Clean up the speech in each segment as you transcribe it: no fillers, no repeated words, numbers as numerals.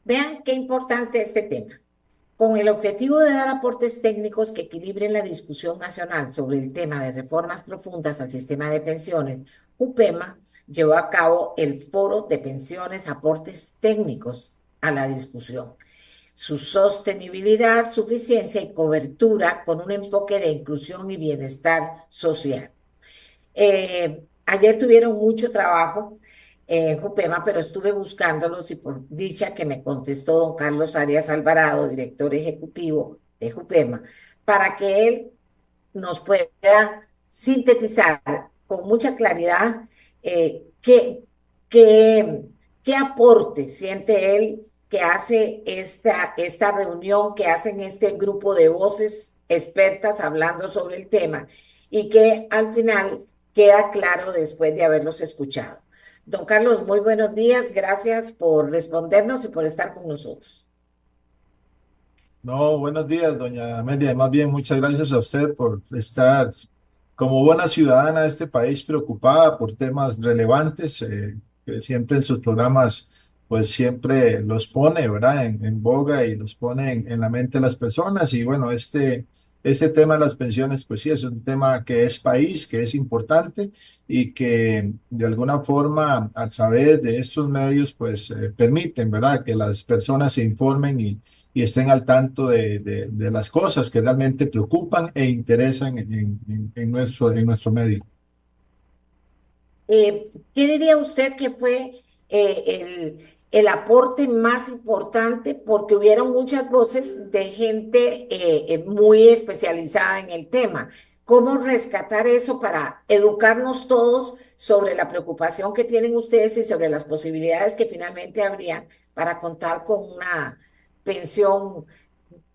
Vean qué importante este tema. Con el objetivo de dar aportes técnicos que equilibren la discusión nacional sobre el tema de reformas profundas al sistema de pensiones, UPEMA llevó a cabo el Foro de Pensiones Aportes Técnicos a la discusión, su sostenibilidad, suficiencia y cobertura con un enfoque de inclusión y bienestar social. Ayer tuvieron mucho trabajo en Jupema, pero estuve buscándolos y por dicha que me contestó don Carlos Arias Alvarado, director ejecutivo de Jupema, para que él nos pueda sintetizar con mucha claridad qué, qué aporte siente él que hace esta reunión, que hacen este grupo de voces expertas hablando sobre el tema y que al final queda claro después de haberlos escuchado. Don Carlos, muy buenos días. Gracias por respondernos y por estar con nosotros. No, buenos días, doña Amelia. Más bien, muchas gracias a usted por estar como buena ciudadana de este país preocupada por temas relevantes, que siempre en sus programas, pues siempre los pone, ¿verdad? En boga y los pone en la mente de las personas. Y bueno, este tema de las pensiones, pues sí, es un tema que es país, que es importante y que de alguna forma a través de estos medios, pues permiten, ¿verdad? Que las personas se informen y estén al tanto de las cosas que realmente preocupan e interesan en nuestro medio. ¿Qué diría usted que fue el aporte más importante? Porque hubieron muchas voces de gente muy especializada en el tema. ¿Cómo rescatar eso para educarnos todos sobre la preocupación que tienen ustedes y sobre las posibilidades que finalmente habrían para contar con una pensión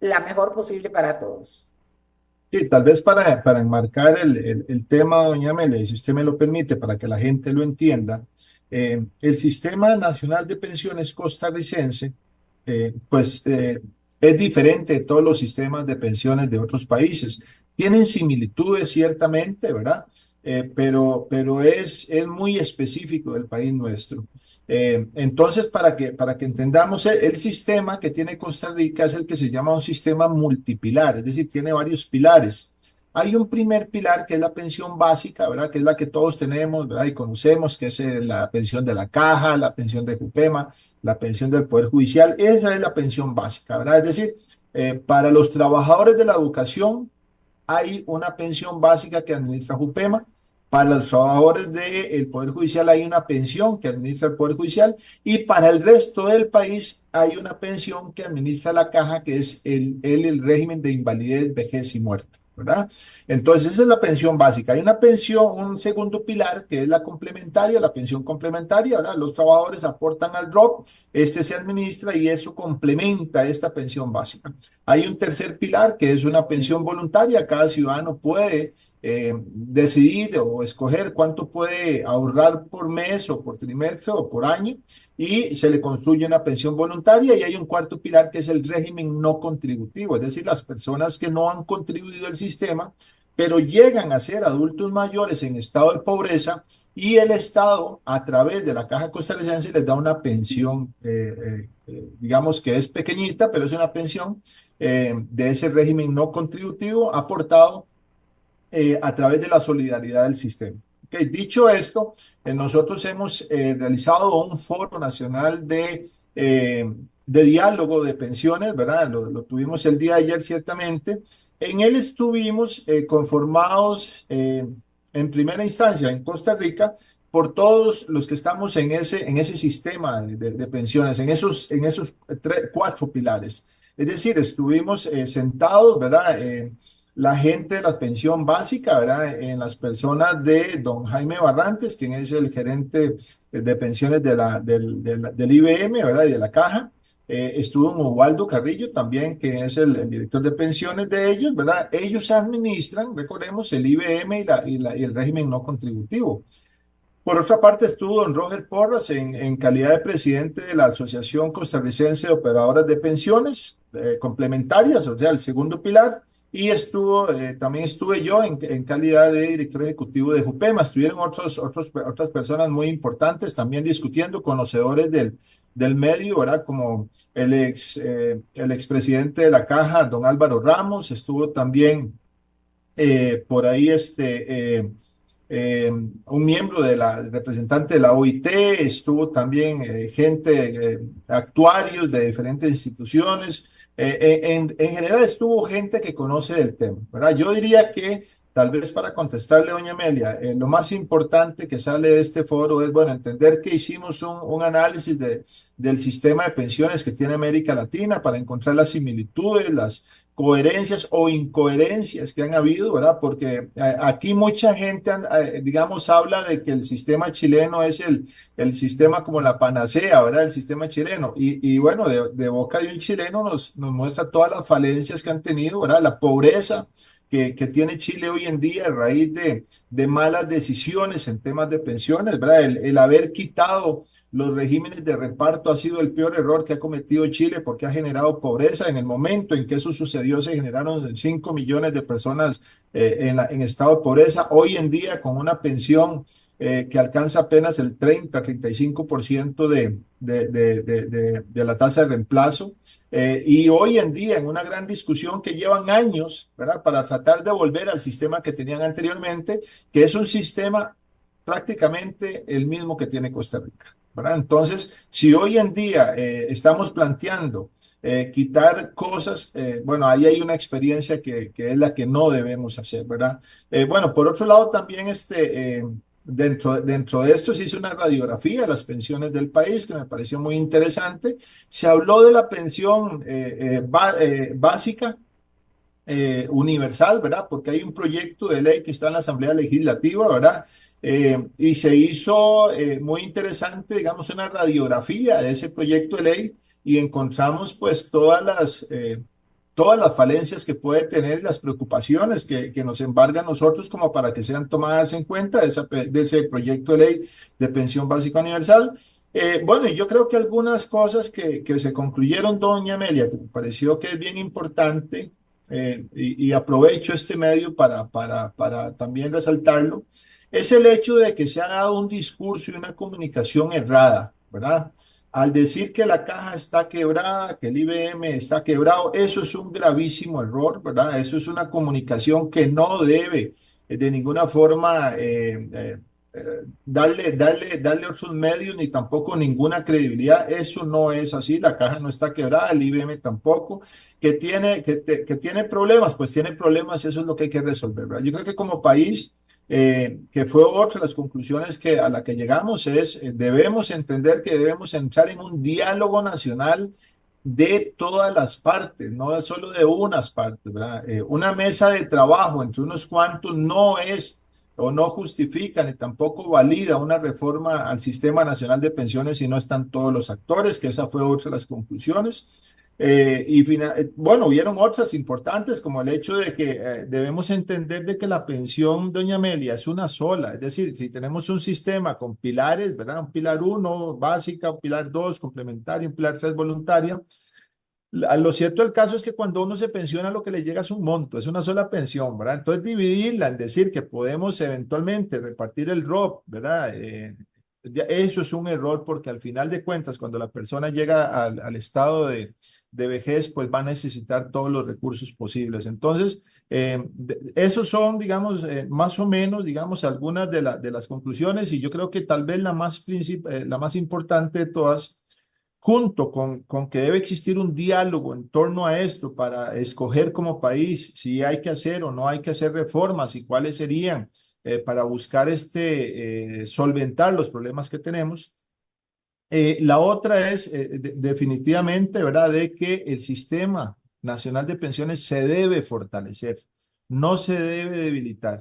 la mejor posible para todos? Sí, tal vez para enmarcar el tema, doña Amelia, y si usted me lo permite, para que la gente lo entienda, el Sistema Nacional de Pensiones costarricense, pues es diferente de todos los sistemas de pensiones de otros países. Tienen similitudes, ciertamente, ¿verdad? Pero es muy específico del país nuestro. Entonces, para que entendamos, el sistema que tiene Costa Rica es el que se llama un sistema multipilar, es decir, tiene varios pilares. Hay un primer pilar que es la pensión básica, ¿verdad? Que es la que todos tenemos, ¿verdad? Y conocemos, que es la pensión de la Caja, la pensión de Jupema, la pensión del Poder Judicial. Esa es la pensión básica, ¿verdad? Es decir, para los trabajadores de la educación hay una pensión básica que administra Jupema. Para los trabajadores del Poder Judicial hay una pensión que administra el Poder Judicial y para el resto del país hay una pensión que administra la Caja, que es el régimen de invalidez, vejez y muerte, ¿verdad? Entonces, esa es la pensión básica. Hay una pensión, un segundo pilar, que es la complementaria, la pensión complementaria, ¿verdad? Los trabajadores aportan al ROP, este se administra y eso complementa esta pensión básica. Hay un tercer pilar que es una pensión voluntaria. Cada ciudadano puede decidir o escoger cuánto puede ahorrar por mes o por trimestre o por año y se le construye una pensión voluntaria. Y hay un cuarto pilar que es el régimen no contributivo, es decir, las personas que no han contribuido al sistema, pero llegan a ser adultos mayores en estado de pobreza y el Estado, a través de la Caja Costarricense, les da una pensión, digamos que es pequeñita, pero es una pensión de ese régimen no contributivo aportado a través de la solidaridad del sistema. Okay, dicho esto, nosotros hemos realizado un foro nacional de diálogo de pensiones, ¿verdad? Lo tuvimos el día de ayer, ciertamente. En él estuvimos conformados en primera instancia en Costa Rica por todos los que estamos en ese sistema de pensiones, en esos cuatro pilares. Es decir, estuvimos sentados, ¿verdad? La gente de la pensión básica, ¿verdad? En las personas de don Jaime Barrantes, quien es el gerente de pensiones del IBM, ¿verdad? Y de la Caja. Estuvo Ubaldo Carrillo también, que es el director de pensiones de ellos, ¿verdad? Ellos administran, recordemos, el IBM y el régimen no contributivo. Por otra parte, estuvo don Roger Porras en calidad de presidente de la Asociación Costarricense de Operadoras de Pensiones Complementarias, o sea, el segundo pilar. y también estuve yo en calidad de director ejecutivo de Jupema. Estuvieron otras personas muy importantes también discutiendo, conocedores del medio, ¿verdad? Como el expresidente de la Caja, don Álvaro Ramos, estuvo también por ahí un miembro representante de la OIT, estuvo también gente, actuarios de diferentes instituciones. En general estuvo gente que conoce del tema, ¿verdad? Yo diría que tal vez para contestarle, doña Amelia, lo más importante que sale de este foro es, bueno, entender que hicimos un análisis del sistema de pensiones que tiene América Latina para encontrar las similitudes, las coherencias o incoherencias que han habido, ¿verdad? Porque aquí mucha gente, digamos, habla de que el sistema chileno es el sistema como la panacea, ¿verdad? El sistema chileno. Y bueno, de boca de un chileno nos muestra todas las falencias que han tenido, ¿verdad? La pobreza que tiene Chile hoy en día a raíz de malas decisiones en temas de pensiones, ¿verdad? El haber quitado los regímenes de reparto ha sido el peor error que ha cometido Chile porque ha generado pobreza. En el momento en que eso sucedió, se generaron 5 millones de personas en estado de pobreza. Hoy en día, con una pensión que alcanza apenas el 30-35% de la tasa de reemplazo. Y hoy en día, en una gran discusión que llevan años, ¿verdad? Para tratar de volver al sistema que tenían anteriormente, que es un sistema prácticamente el mismo que tiene Costa Rica, ¿verdad? Entonces, si hoy en día estamos planteando quitar cosas, bueno, ahí hay una experiencia que es la que no debemos hacer, ¿verdad? Bueno, por otro lado, también dentro de esto se hizo una radiografía de las pensiones del país que me pareció muy interesante. Se habló de la pensión básica universal, ¿verdad? Porque hay un proyecto de ley que está en la Asamblea Legislativa, ¿verdad? Y se hizo muy interesante, digamos, una radiografía de ese proyecto de ley y encontramos pues todas las falencias que puede tener, las preocupaciones que nos embargan a nosotros como para que sean tomadas en cuenta de ese proyecto de ley de pensión básica universal. Bueno, y yo creo que algunas cosas que se concluyeron, doña Amelia, que me pareció que es bien importante, y aprovecho este medio para también resaltarlo, es el hecho de que se ha dado un discurso y una comunicación errada, ¿verdad? Al decir que la caja está quebrada, que el IBM está quebrado, eso es un gravísimo error, ¿verdad? Eso es una comunicación que no debe de ninguna forma darle otros medios ni tampoco ninguna credibilidad. Eso no es así, la caja no está quebrada, el IBM tampoco. Que tiene problemas, pues tiene problemas, eso es lo que hay que resolver, ¿verdad? Yo creo que como país, que fue otra de las conclusiones a la que llegamos, debemos entender que debemos entrar en un diálogo nacional de todas las partes, no solo de unas partes, ¿verdad? Una mesa de trabajo entre unos cuantos no es o no justifica ni tampoco valida una reforma al Sistema Nacional de Pensiones si no están todos los actores, que esa fue otra de las conclusiones. Bueno, hubieron otras importantes como el hecho de que debemos entender de que la pensión, doña Amelia, es una sola. Es decir, si tenemos un sistema con pilares, ¿verdad? Un pilar 1, básica, un pilar 2, complementario, un pilar 3, voluntaria. Lo cierto del caso es que cuando uno se pensiona, lo que le llega es un monto, es una sola pensión, ¿verdad? Entonces, dividirla, en decir que podemos eventualmente repartir el ROP, ¿verdad? Eso es un error porque al final de cuentas, cuando la persona llega al estado de vejez, pues va a necesitar todos los recursos posibles. Entonces, esos son, digamos, más o menos, digamos, algunas de las conclusiones y yo creo que tal vez la más importante de todas junto con que debe existir un diálogo en torno a esto para escoger como país si hay que hacer o no hay que hacer reformas y cuáles serían para buscar solventar los problemas que tenemos. La otra es definitivamente, ¿verdad?, de que el sistema nacional de pensiones se debe fortalecer, no se debe debilitar.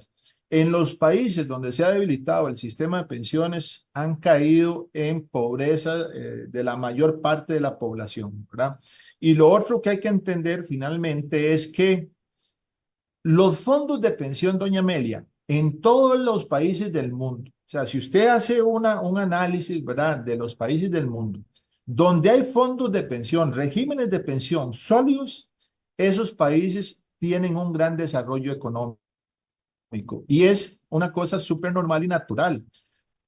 En los países donde se ha debilitado el sistema de pensiones han caído en pobreza de la mayor parte de la población, ¿verdad? Y lo otro que hay que entender finalmente es que los fondos de pensión, doña Amelia, en todos los países del mundo, o sea, si usted hace un análisis, ¿verdad?, de los países del mundo, donde hay fondos de pensión, regímenes de pensión sólidos, esos países tienen un gran desarrollo económico y es una cosa súper normal y natural.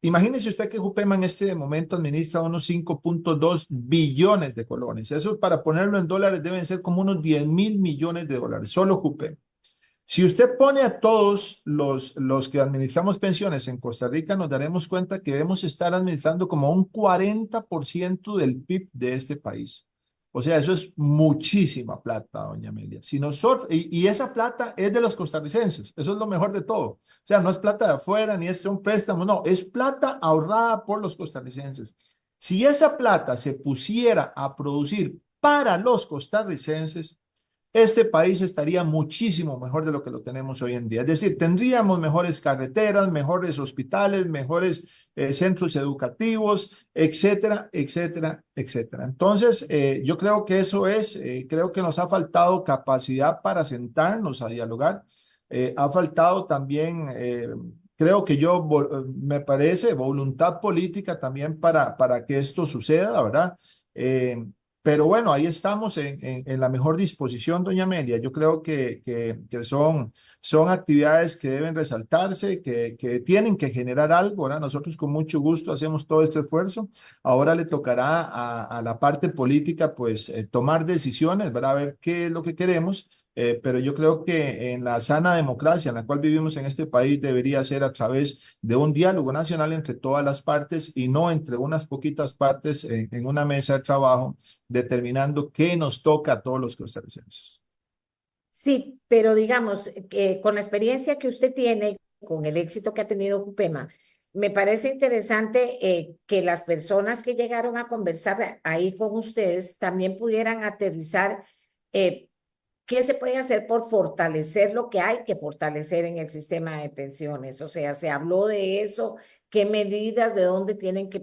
Imagínese usted que Jupema en este momento administra unos 5.2 billones de colones. Eso para ponerlo en dólares deben ser como unos 10.000 millones de dólares, solo Jupema. Si usted pone a todos los que administramos pensiones en Costa Rica, nos daremos cuenta que debemos estar administrando como un 40% del PIB de este país. O sea, eso es muchísima plata, doña Amelia. Si nosotros, y esa plata es de los costarricenses, eso es lo mejor de todo. O sea, no es plata de afuera, ni es un préstamo, no, es plata ahorrada por los costarricenses. Si esa plata se pusiera a producir para los costarricenses, este país estaría muchísimo mejor de lo que lo tenemos hoy en día. Es decir, tendríamos mejores carreteras, mejores hospitales, mejores centros educativos, etcétera, etcétera, etcétera. Entonces, yo creo que eso es, creo que nos ha faltado capacidad para sentarnos a dialogar. Ha faltado también, creo que me parece, voluntad política también para que esto suceda, ¿verdad? Eh, pero bueno, ahí estamos en la mejor disposición, doña Amelia. Yo creo que son actividades que deben resaltarse, que tienen que generar algo, ¿verdad? Nosotros con mucho gusto hacemos todo este esfuerzo. Ahora le tocará a la parte política, pues, tomar decisiones, ¿verdad? A ver qué es lo que queremos. Pero yo creo que en la sana democracia en la cual vivimos en este país debería ser a través de un diálogo nacional entre todas las partes y no entre unas poquitas partes en una mesa de trabajo determinando qué nos toca a todos los costarricenses. Sí, pero digamos que con la experiencia que usted tiene, con el éxito que ha tenido Cupema, me parece interesante que las personas que llegaron a conversar ahí con ustedes también pudieran aterrizar eh, qué se puede hacer por fortalecer lo que hay que fortalecer en el sistema de pensiones. O sea, se habló de eso, qué medidas, de dónde tienen que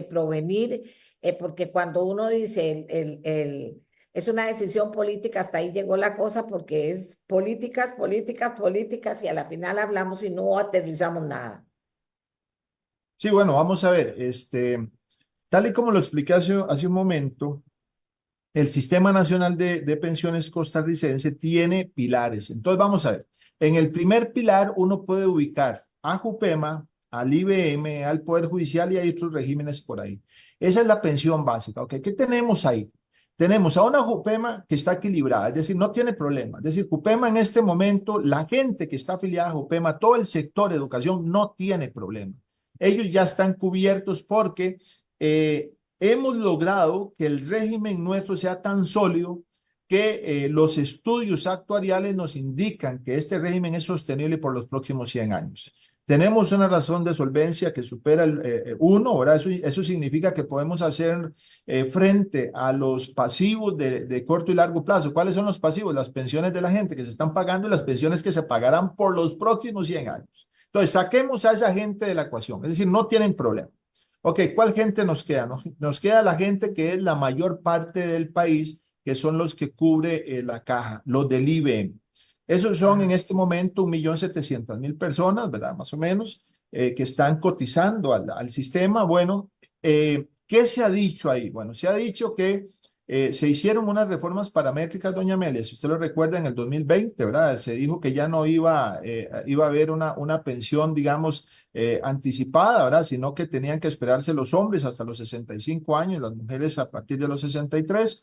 provenir, porque cuando uno dice es una decisión política, hasta ahí llegó la cosa, porque es políticas, políticas, políticas, y a la final hablamos y no aterrizamos nada. Sí, bueno, vamos a ver, tal y como lo expliqué hace un momento, el Sistema Nacional de Pensiones costarricense tiene pilares. Entonces, vamos a ver, en el primer pilar uno puede ubicar a Jupema, al IBM, al Poder Judicial y hay otros regímenes por ahí. Esa es la pensión básica, ¿ok? ¿Qué tenemos ahí? Tenemos a una Jupema que está equilibrada, es decir, no tiene problema. Es decir, Jupema en este momento, la gente que está afiliada a Jupema, todo el sector de educación no tiene problema. Ellos ya están cubiertos porque hemos logrado que el régimen nuestro sea tan sólido que los estudios actuariales nos indican que este régimen es sostenible por los próximos 100 años. Tenemos una razón de solvencia que supera el 1, ¿verdad? Eso significa que podemos hacer frente a los pasivos de corto y largo plazo. ¿Cuáles son los pasivos? Las pensiones de la gente que se están pagando y las pensiones que se pagarán por los próximos 100 años. Entonces, saquemos a esa gente de la ecuación, es decir, no tienen problema. Ok, ¿cuál gente nos queda? Nos queda la gente que es la mayor parte del país, que son los que cubre la caja, los del IBM. Esos son en este momento 1.700.000 personas, ¿verdad? Más o menos, que están cotizando al sistema. Bueno, ¿qué se ha dicho ahí? Bueno, se ha dicho que se hicieron unas reformas paramétricas, doña Amelia, si usted lo recuerda, en el 2020, ¿verdad? Se dijo que ya no iba a haber una pensión, digamos, anticipada, ¿verdad? Sino que tenían que esperarse los hombres hasta los 65 años, las mujeres a partir de los 63.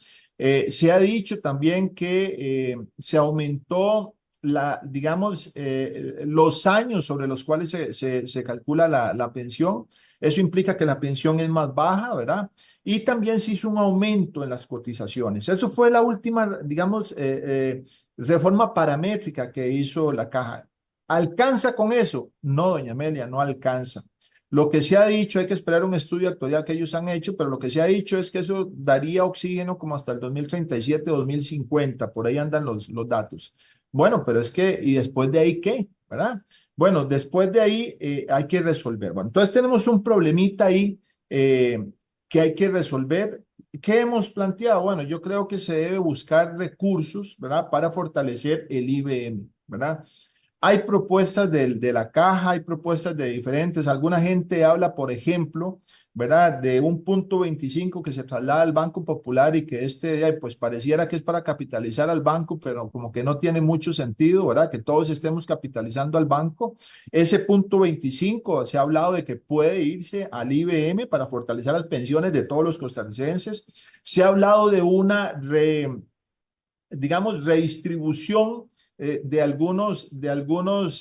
Se ha dicho también que se aumentó digamos, los años sobre los cuales se calcula la pensión. Eso implica que la pensión es más baja, ¿verdad? Y también se hizo un aumento en las cotizaciones. Eso fue la última, digamos, reforma paramétrica que hizo la caja. ¿Alcanza con eso? No, doña Amelia, no alcanza. Lo que se ha dicho, hay que esperar un estudio actuarial que ellos han hecho, pero lo que se ha dicho es que eso daría oxígeno como hasta el 2037, 2050, por ahí andan los datos. Bueno, pero es que, ¿y después de ahí qué? ¿Verdad? Bueno, después de ahí hay que resolver. Bueno, entonces tenemos un problemita ahí que hay que resolver. ¿Qué hemos planteado? Bueno, yo creo que se debe buscar recursos, ¿verdad? Para fortalecer el IBM, ¿verdad? Hay propuestas de la caja, hay propuestas de diferentes. Alguna gente habla, por ejemplo, ¿verdad? De un punto 25 que se traslada al Banco Popular y que pues pareciera que es para capitalizar al banco, pero como que no tiene mucho sentido, ¿verdad? Que todos estemos capitalizando al banco. Ese punto 25 se ha hablado de que puede irse al IBM para fortalecer las pensiones de todos los costarricenses. Se ha hablado de una digamos, redistribución de algunos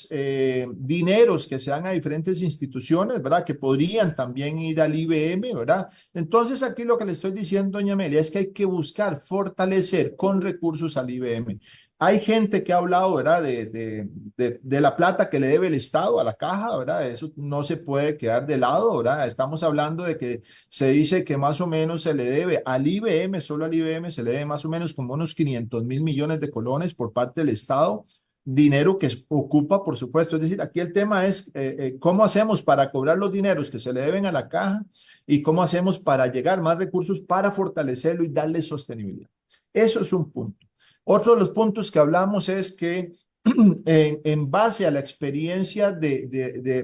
dineros que se dan a diferentes instituciones, ¿verdad? Que podrían también ir al IBM, ¿verdad? Entonces, aquí lo que le estoy diciendo, doña Amelia, es que hay que buscar fortalecer con recursos al IBM. Hay gente que ha hablado, ¿verdad? De la plata que le debe el Estado a la caja, ¿verdad? Eso no se puede quedar de lado, ¿verdad? Estamos hablando de que se dice que más o menos se le debe al IBM, solo al IBM se le debe más o menos como unos 500.000 millones de colones por parte del Estado, dinero que ocupa, por supuesto. Es decir, aquí el tema es cómo hacemos para cobrar los dineros que se le deben a la caja y cómo hacemos para llegar más recursos para fortalecerlo y darle sostenibilidad. Eso es un punto. Otro de los puntos que hablamos es que en base a la experiencia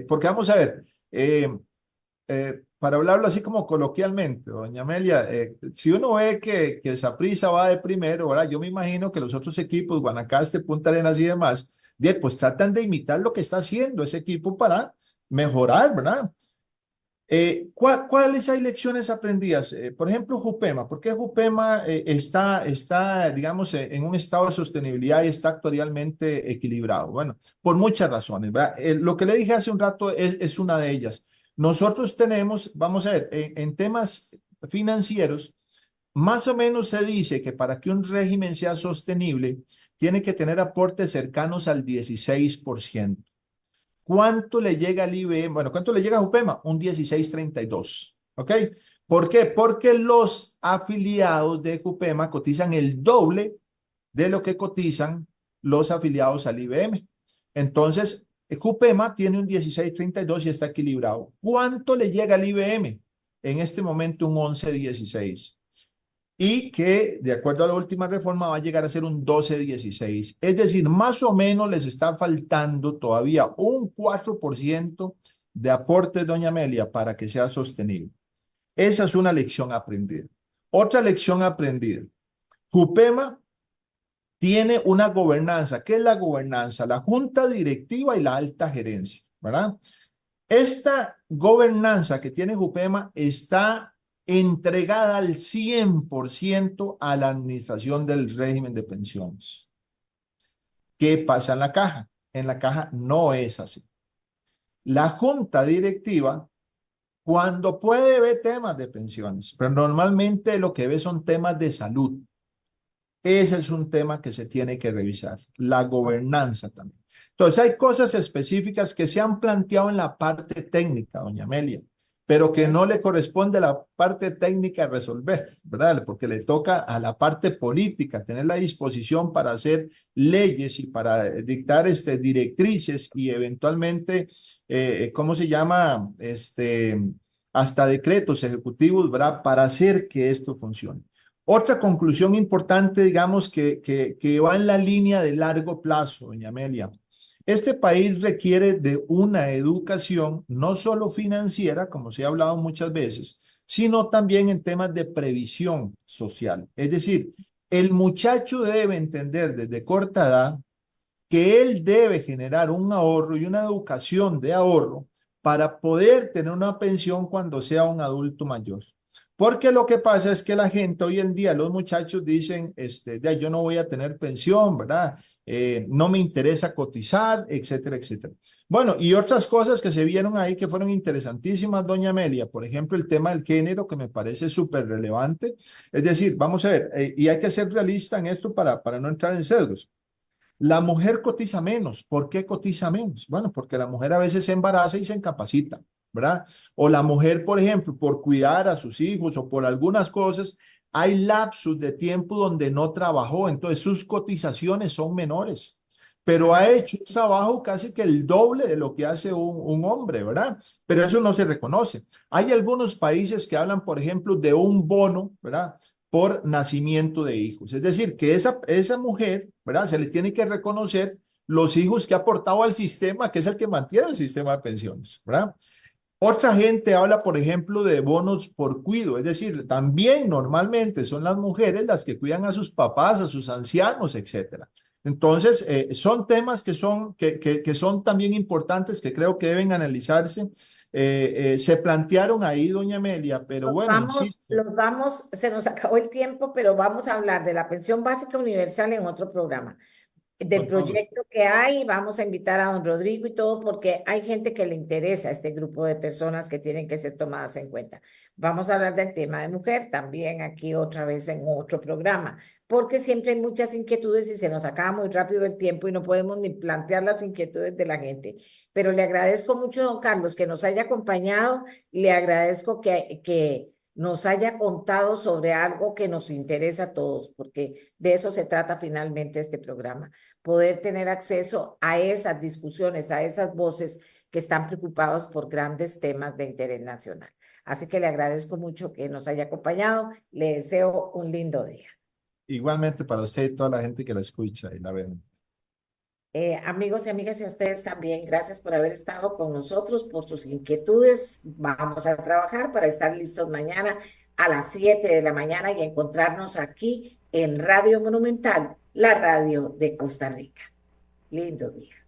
porque vamos a ver, para hablarlo así como coloquialmente, doña Amelia, si uno ve que Saprissa va de primero, ¿verdad? Yo me imagino que los otros equipos, Guanacaste, Punta Arenas y demás, pues tratan de imitar lo que está haciendo ese equipo para mejorar, ¿verdad? ¿Cuáles hay lecciones aprendidas? Por ejemplo, Jupema. ¿Por qué Jupema está, digamos, en un estado de sostenibilidad y está actualmente equilibrado? Bueno, por muchas razones, ¿verdad? Lo que le dije hace un rato es una de ellas. Nosotros tenemos, vamos a ver, en temas financieros, más o menos se dice que para que un régimen sea sostenible, tiene que tener aportes cercanos al 16%. ¿Cuánto le llega al IBM? Bueno, ¿cuánto le llega a Jupema? Un 16,32. ¿Ok? ¿Por qué? Porque los afiliados de Jupema cotizan el doble de lo que cotizan los afiliados al IBM. Entonces, Jupema tiene un 16,32 y está equilibrado. ¿Cuánto le llega al IBM? En este momento un 11,16 y que de acuerdo a la última reforma va a llegar a ser un 12,16. Es decir, más o menos les está faltando todavía un 4% de aporte, doña Amelia, para que sea sostenible. Esa es una lección aprendida. Otra lección aprendida. Jupema tiene una gobernanza. ¿Qué es la gobernanza? La junta directiva y la alta gerencia, ¿verdad? Esta gobernanza que tiene Jupema está entregada al 100% a la administración del régimen de pensiones. ¿Qué pasa en la caja? En la caja no es así. La junta directiva, cuando puede ver temas de pensiones, pero normalmente lo que ve son temas de salud. Ese es un tema que se tiene que revisar, la gobernanza también. Entonces, hay cosas específicas que se han planteado en la parte técnica, doña Amelia, pero que no le corresponde a la parte técnica resolver, ¿verdad? Porque le toca a la parte política tener la disposición para hacer leyes y para dictar directrices y eventualmente, ¿cómo se llama? Hasta decretos ejecutivos, ¿verdad? Para hacer que esto funcione. Otra conclusión importante, digamos, que va en la línea de largo plazo, doña Amelia. Este país requiere de una educación no solo financiera, como se ha hablado muchas veces, sino también en temas de previsión social. Es decir, el muchacho debe entender desde corta edad que él debe generar un ahorro y una educación de ahorro para poder tener una pensión cuando sea un adulto mayor. Porque lo que pasa es que la gente hoy en día, los muchachos dicen, ya yo no voy a tener pensión, ¿verdad? No me interesa cotizar, etcétera, etcétera. Bueno, y otras cosas que se vieron ahí que fueron interesantísimas, doña Amelia. Por ejemplo, el tema del género, que me parece súper relevante. Es decir, vamos a ver, y hay que ser realista en esto para no entrar en sesgos. La mujer cotiza menos. ¿Por qué cotiza menos? Bueno, porque la mujer a veces se embaraza y se incapacita, ¿verdad? O la mujer, por ejemplo, por cuidar a sus hijos o por algunas cosas, hay lapsus de tiempo donde no trabajó, entonces sus cotizaciones son menores, pero ha hecho un trabajo casi que el doble de lo que hace un hombre, ¿verdad? Pero eso no se reconoce. Hay algunos países que hablan, por ejemplo, de un bono, ¿verdad? Por nacimiento de hijos. Es decir, que esa mujer, ¿verdad? Se le tiene que reconocer los hijos que ha aportado al sistema, que es el que mantiene el sistema de pensiones, ¿verdad? Otra gente habla, por ejemplo, de bonos por cuido, es decir, también normalmente son las mujeres las que cuidan a sus papás, a sus ancianos, etcétera. Entonces, son temas que son también importantes, que creo que deben analizarse. Se plantearon ahí, doña Amelia, pero bueno, insisto. Se nos acabó el tiempo, pero vamos a hablar de la pensión básica universal en otro programa, del Con todo gusto. proyecto que hay. Vamos a invitar a don Rodrigo y todo porque hay gente que le interesa este grupo de personas que tienen que ser tomadas en cuenta. Vamos a hablar del tema de mujer también aquí otra vez en otro programa, porque siempre hay muchas inquietudes y se nos acaba muy rápido el tiempo y no podemos ni plantear las inquietudes de la gente. Pero le agradezco mucho, don Carlos, que nos haya acompañado, le agradezco que nos haya contado sobre algo que nos interesa a todos, porque de eso se trata finalmente este programa, poder tener acceso a esas discusiones, a esas voces que están preocupados por grandes temas de interés nacional. Así que le agradezco mucho que nos haya acompañado. Le deseo un lindo día. Igualmente para usted y toda la gente que la escucha y la ve. Amigos y amigas, y a ustedes también, gracias por haber estado con nosotros, por sus inquietudes. Vamos a trabajar para estar listos mañana a las 7 de la mañana y encontrarnos aquí en Radio Monumental, la radio de Costa Rica. Lindo día.